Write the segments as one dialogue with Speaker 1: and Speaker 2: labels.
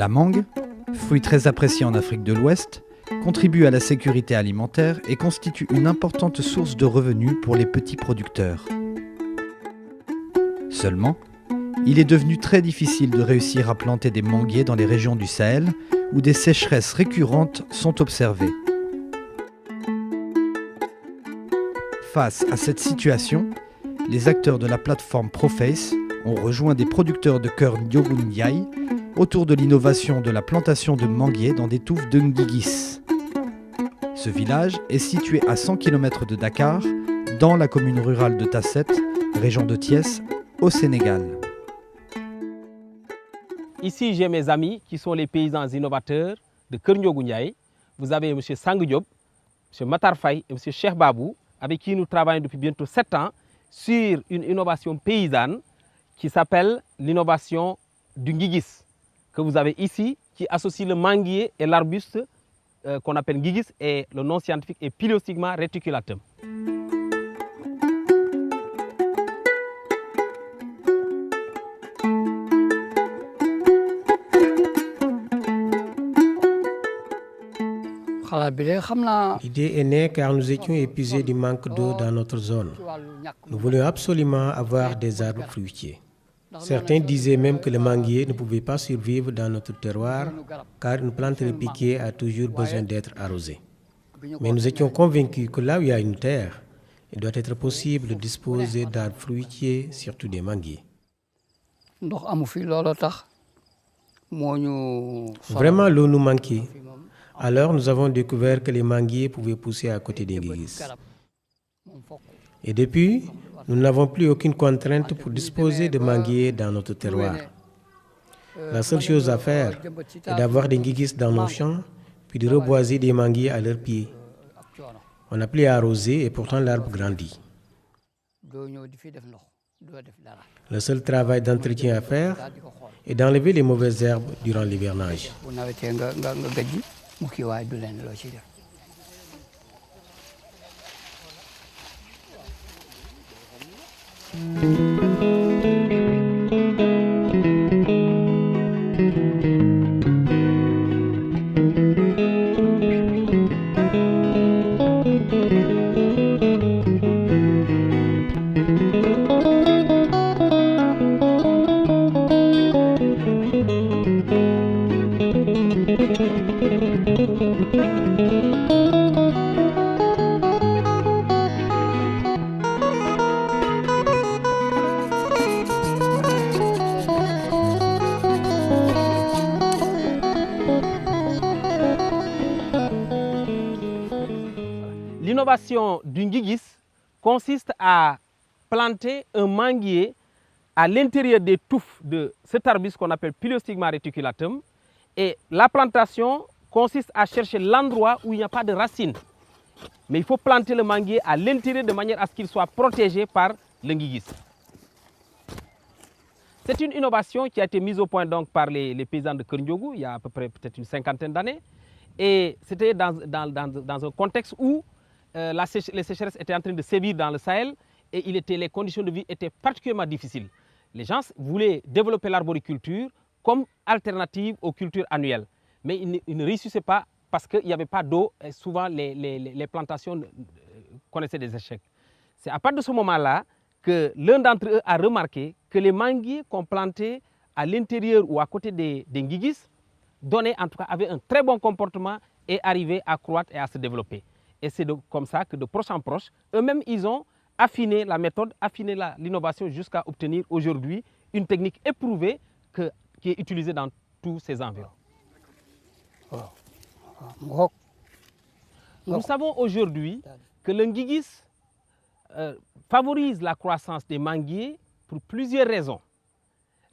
Speaker 1: La mangue, fruit très apprécié en Afrique de l'Ouest, contribue à la sécurité alimentaire et constitue une importante source de revenus pour les petits producteurs. Seulement, il est devenu très difficile de réussir à planter des manguiers dans les régions du Sahel où des sécheresses récurrentes sont observées. Face à cette situation, les acteurs de la plateforme Proface ont rejoint des producteurs de cœur Ndiogu Ndiaye autour de l'innovation de la plantation de manguiers dans des touffes de Nguigis. Ce village est situé à 100 km de Dakar, dans la commune rurale de Tasset, région de Thiès, au Sénégal.
Speaker 2: Ici, j'ai mes amis qui sont les paysans innovateurs de Kër Ndiogu Ndiaye. Vous avez M. Sang Diop, M. Matar Faye et M. Cheikh Babou, avec qui nous travaillons depuis bientôt 7 ans sur une innovation paysanne qui s'appelle l'innovation du Nguigis, que vous avez ici, qui associe le manguier et l'arbuste qu'on appelle Nguigis, et le nom scientifique est Pileostigma reticulatum.
Speaker 3: L'idée est née car nous étions épuisés du manque d'eau dans notre zone. Nous voulions absolument avoir des arbres fruitiers. Certains disaient même que le manguier ne pouvait pas survivre dans notre terroir car une plante repiquée a toujours besoin d'être arrosée. Mais nous étions convaincus que là où il y a une terre, il doit être possible de disposer d'arbres fruitiers, surtout des manguiers. Vraiment, l'eau nous manquait. Alors nous avons découvert que les manguiers pouvaient pousser à côté des Nguigis. Et depuis, nous n'avons plus aucune contrainte pour disposer de manguiers dans notre terroir. La seule chose à faire est d'avoir des Nguigis dans nos champs, puis de reboiser des manguiers à leurs pieds. On n'a plus à arroser et pourtant l'arbre grandit. Le seul travail d'entretien à faire est d'enlever les mauvaises herbes durant l'hivernage.
Speaker 2: L'innovation du Nguigis consiste à planter un manguier à l'intérieur des touffes de cet arbuste qu'on appelle Pileostigma reticulatum. Et la plantation consiste à chercher l'endroit où il n'y a pas de racines. Mais il faut planter le manguier à l'intérieur de manière à ce qu'il soit protégé par le Nguigis. C'est une innovation qui a été mise au point donc par les paysans de Kër Ndiogu il y a à peu près peut-être une cinquantaine d'années. Et c'était dans un contexte où les sécheresses étaient en train de sévir dans le Sahel et les conditions de vie étaient particulièrement difficiles. Les gens voulaient développer l'arboriculture comme alternative aux cultures annuelles. Mais ils ne réussissaient pas parce qu'il n'y avait pas d'eau et souvent les plantations connaissaient des échecs. C'est à partir de ce moment-là que l'un d'entre eux a remarqué que les manguiers qu'on plantait à l'intérieur ou à côté des Nguigis avaient un très bon comportement et arrivaient à croître et à se développer. Et c'est comme ça que de proche en proche, eux-mêmes, ils ont affiné la méthode, affiné l'innovation jusqu'à obtenir aujourd'hui une technique éprouvée qui est utilisée dans tous ces environs. Nous savons aujourd'hui que le Nguigis favorise la croissance des manguiers pour plusieurs raisons.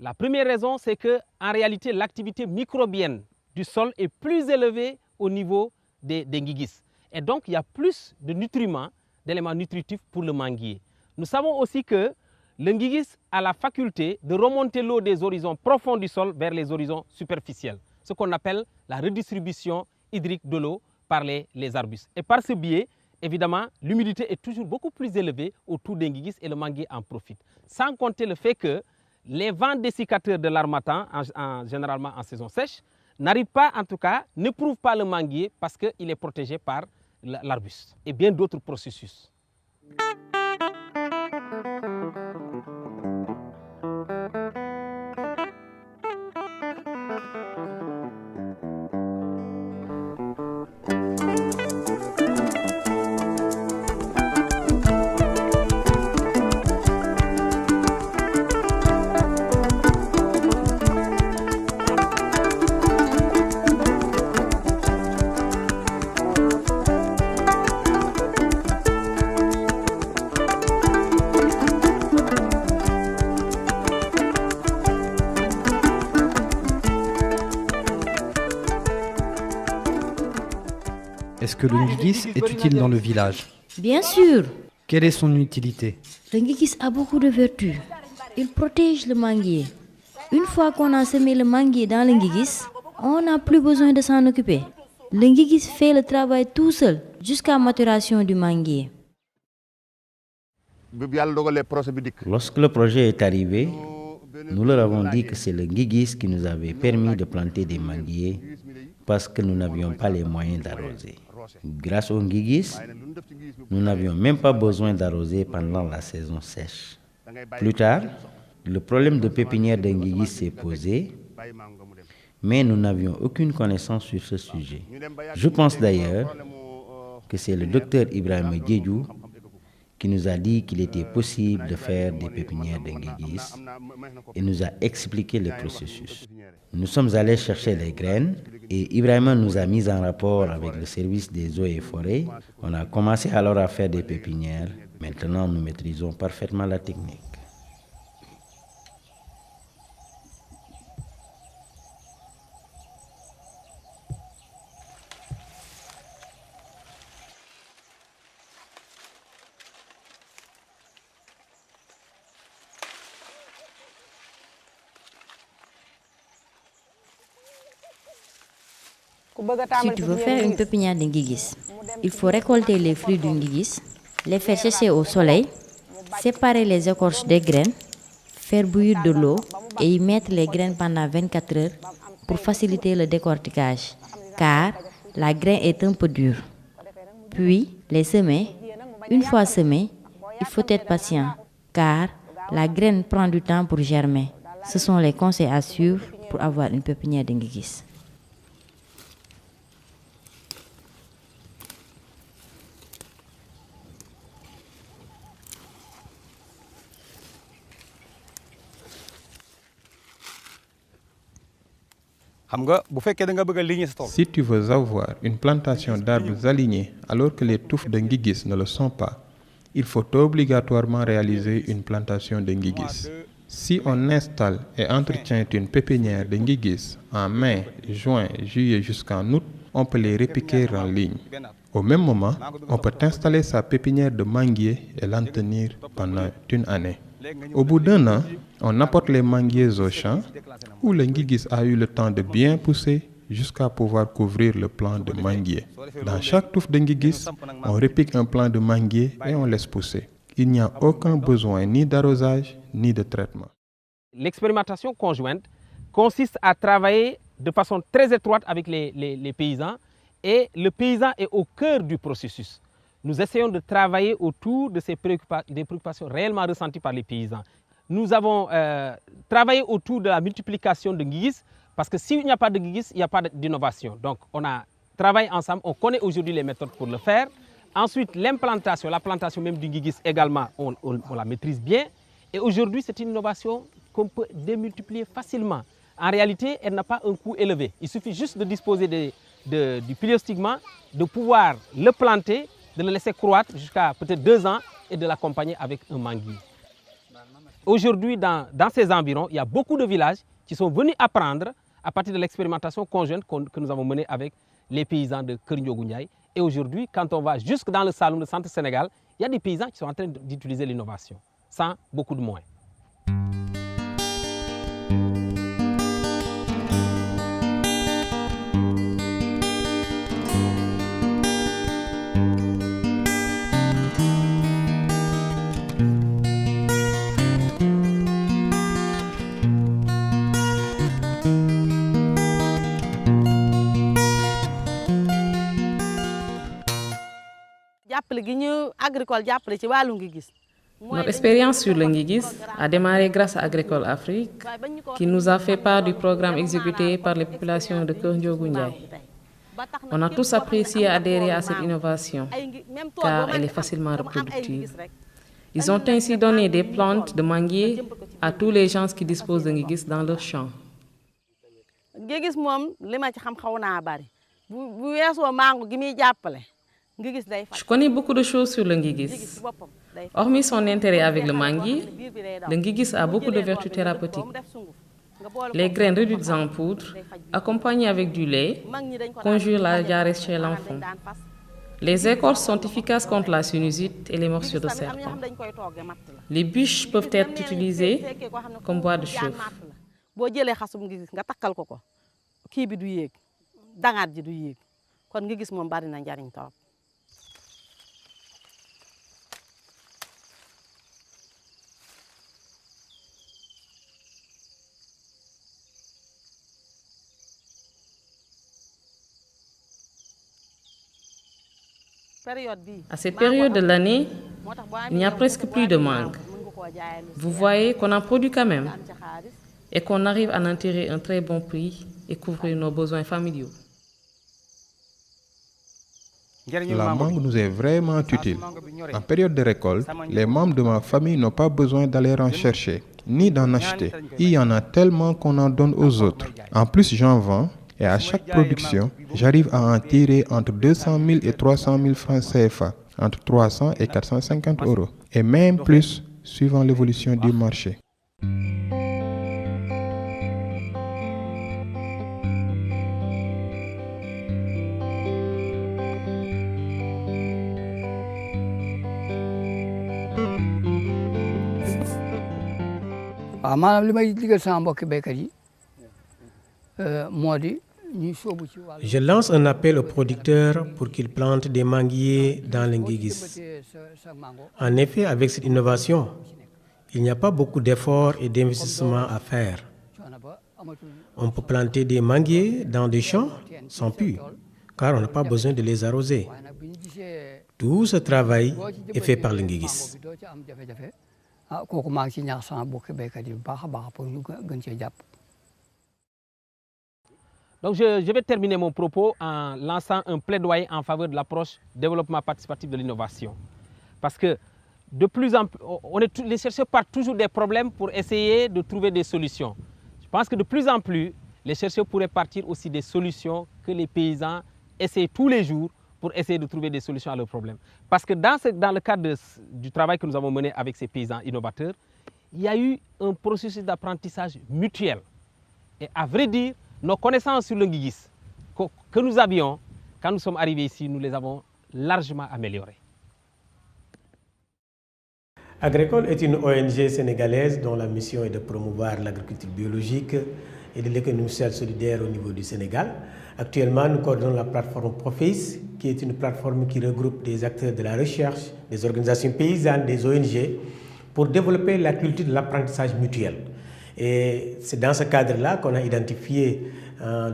Speaker 2: La première raison, c'est qu'en réalité, l'activité microbienne du sol est plus élevée au niveau des Nguigis. Et donc, il y a plus de nutriments, d'éléments nutritifs pour le manguier. Nous savons aussi que le Nguigis a la faculté de remonter l'eau des horizons profonds du sol vers les horizons superficiels, ce qu'on appelle la redistribution hydrique de l'eau par les arbustes. Et par ce biais, évidemment, l'humidité est toujours beaucoup plus élevée autour des Nguigis et le manguier en profite. Sans compter le fait que les vents dessicateurs de l'harmattan, généralement en saison sèche, n'arrive pas, en tout cas, n'éprouve pas le manguier parce qu'il est protégé par l'arbuste et bien d'autres processus.
Speaker 1: Est-ce que le ngigis est utile dans le village?
Speaker 4: Bien sûr.
Speaker 1: Quelle est son utilité?
Speaker 4: Le ngigis a beaucoup de vertus. Il protège le manguier. Une fois qu'on a semé le manguier dans le ngigis, on n'a plus besoin de s'en occuper. Le ngigis fait le travail tout seul jusqu'à maturation du manguier.
Speaker 5: Lorsque le projet est arrivé, nous leur avons dit que c'est le ngigis qui nous avait permis de planter des manguiers parce que nous n'avions pas les moyens d'arroser. Grâce au ngigis, nous n'avions même pas besoin d'arroser pendant la saison sèche. Plus tard, le problème de pépinière de ngigis s'est posé, mais nous n'avions aucune connaissance sur ce sujet. Je pense d'ailleurs que c'est le docteur Ibrahima Diédhiou qui nous a dit qu'il était possible de faire des pépinières de ngigis et nous a expliqué le processus. Nous sommes allés chercher les graines et Ibrahima nous a mis en rapport avec le service des eaux et forêts. On a commencé alors à faire des pépinières. Maintenant, nous maîtrisons parfaitement la technique.
Speaker 4: Si tu veux faire une pépinière de ngigis, il faut récolter les fruits du ngigis, les faire sécher au soleil, séparer les écorces des graines, faire bouillir de l'eau et y mettre les graines pendant 24 heures pour faciliter le décortiquage, car la graine est un peu dure. Puis, les semer. Une fois semé, il faut être patient, car la graine prend du temps pour germer. Ce sont les conseils à suivre pour avoir une pépinière de ngigis.
Speaker 6: Si tu veux avoir une plantation d'arbres alignés alors que les touffes de ngigis ne le sont pas, il faut obligatoirement réaliser une plantation de ngigis. Si on installe et entretient une pépinière de ngigis en mai, juin, juillet jusqu'en août, on peut les répiquer en ligne. Au même moment, on peut installer sa pépinière de manguier et l'en tenir pendant une année. Au bout d'un an, on apporte les manguiers au champ où le ngigis a eu le temps de bien pousser jusqu'à pouvoir couvrir le plant de manguier. Dans chaque touffe de ngigis, on répique un plant de manguier et on laisse pousser. Il n'y a aucun besoin ni d'arrosage ni de traitement.
Speaker 2: L'expérimentation conjointe consiste à travailler de façon très étroite avec les paysans et le paysan est au cœur du processus. Nous essayons de travailler autour de des préoccupations réellement ressenties par les paysans. Nous avons travaillé autour de la multiplication de ngigis parce que s'il n'y a pas de ngigis, il n'y a pas d'innovation. Donc on a travaillé ensemble, on connaît aujourd'hui les méthodes pour le faire. Ensuite, l'implantation, la plantation même du ngigis également, on la maîtrise bien. Et aujourd'hui, c'est une innovation qu'on peut démultiplier facilement. En réalité, elle n'a pas un coût élevé. Il suffit juste de disposer du piliostigma, de pouvoir le planter, de le laisser croître jusqu'à peut-être 2 ans et de l'accompagner avec un manguier. Aujourd'hui, dans ces environs, il y a beaucoup de villages qui sont venus apprendre à partir de l'expérimentation conjointe que nous avons menée avec les paysans de Kër Ndiogou Ndiaye. Et aujourd'hui, quand on va jusque dans le Saloum, le centre Sénégal, il y a des paysans qui sont en train d'utiliser l'innovation, sans beaucoup de moyens.
Speaker 7: Notre expérience sur le Ngigis a démarré grâce à Agricole Afrique, qui nous a fait part du programme exécuté par les populations de Keur Ndiogou Ndiaye. On a tous apprécié adhérer à cette innovation, car elle est facilement reproductible. Ils ont ainsi donné des plantes de manguier à tous les gens qui disposent de Ngigis dans leur champ. Je connais beaucoup de choses sur le Ngigis. Hormis son intérêt avec le manguier, le Ngigis a beaucoup de vertus thérapeutiques. Les graines réduites en poudre, accompagnées avec du lait, conjurent la diarrhée chez l'enfant. Les écorces sont efficaces contre la sinusite et les morsures de serpent. Les bûches peuvent être utilisées comme bois de chauffe. À cette période de l'année, il n'y a presque plus de mangue. Vous voyez qu'on en produit quand même et qu'on arrive à en tirer un très bon prix et couvrir nos besoins familiaux.
Speaker 6: La mangue nous est vraiment utile. En période de récolte, les membres de ma famille n'ont pas besoin d'aller en chercher, ni d'en acheter. Il y en a tellement qu'on en donne aux autres. En plus, j'en vends. Et à chaque production, j'arrive à en tirer entre 200 000 et 300 000 francs CFA, entre 300 et 450 euros, et même plus suivant l'évolution du marché.
Speaker 3: Je lance un appel aux producteurs pour qu'ils plantent des manguiers dans le Ngigis. En effet, avec cette innovation, il n'y a pas beaucoup d'efforts et d'investissements à faire. On peut planter des manguiers dans des champs sans puits, car on n'a pas besoin de les arroser. Tout ce travail est fait par le Ngigis.
Speaker 2: Donc je vais terminer mon propos en lançant un plaidoyer en faveur de l'approche développement participatif de l'innovation. Parce que de plus en plus, les chercheurs partent toujours des problèmes pour essayer de trouver des solutions. Je pense que de plus en plus, les chercheurs pourraient partir aussi des solutions que les paysans essaient tous les jours pour essayer de trouver des solutions à leurs problèmes. Parce que dans le cadre du travail que nous avons mené avec ces paysans innovateurs, il y a eu un processus d'apprentissage mutuel. Et à vrai dire, nos connaissances sur le Ngigis que nous avions quand nous sommes arrivés ici, nous les avons largement améliorées.
Speaker 3: Agricole est une ONG sénégalaise dont la mission est de promouvoir l'agriculture biologique et de l'économie sociale solidaire au niveau du Sénégal. Actuellement, nous coordonnons la plateforme Proface, qui est une plateforme qui regroupe des acteurs de la recherche, des organisations paysannes, des ONG, pour développer la culture de l'apprentissage mutuel. Et c'est dans ce cadre-là qu'on a identifié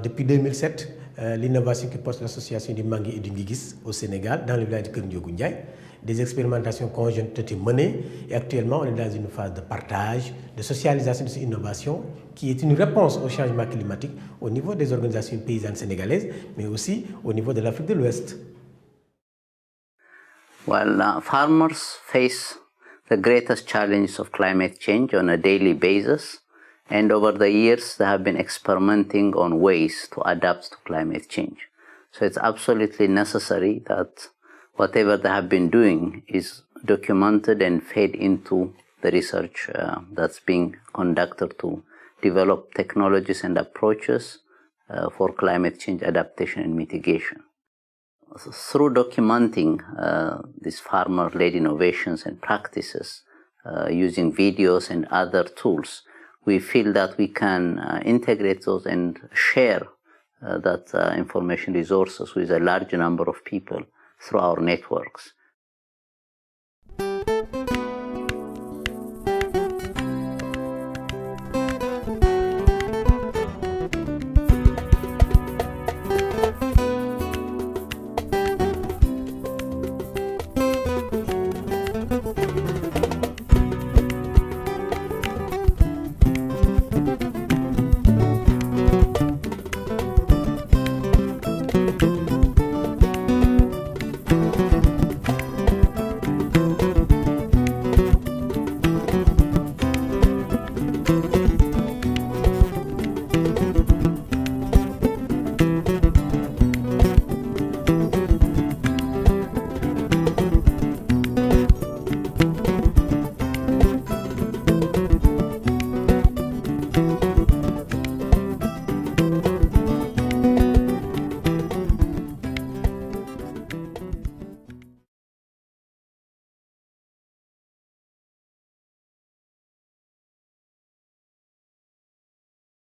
Speaker 3: depuis 2007 l'innovation qui porte l'association du manguier et du Ngigis au Sénégal, dans le village de Keur Ndiogou Ndiaye. Des expérimentations conjointes ont été menées et actuellement on est dans une phase de partage, de socialisation de cette innovation qui est une réponse au changement climatique au niveau des organisations paysannes sénégalaises, mais aussi au niveau de l'Afrique de l'Ouest.
Speaker 8: Well, farmers face the greatest challenges of climate change on a daily basis. And over the years, they have been experimenting on ways to adapt to climate change. So it's absolutely necessary that whatever they have been doing is documented and fed into the research that's being conducted to develop technologies and approaches for climate change adaptation and mitigation. Through documenting these farmer-led innovations and practices using videos and other tools, we feel that we can integrate those and share that information resources with a large number of people through our networks.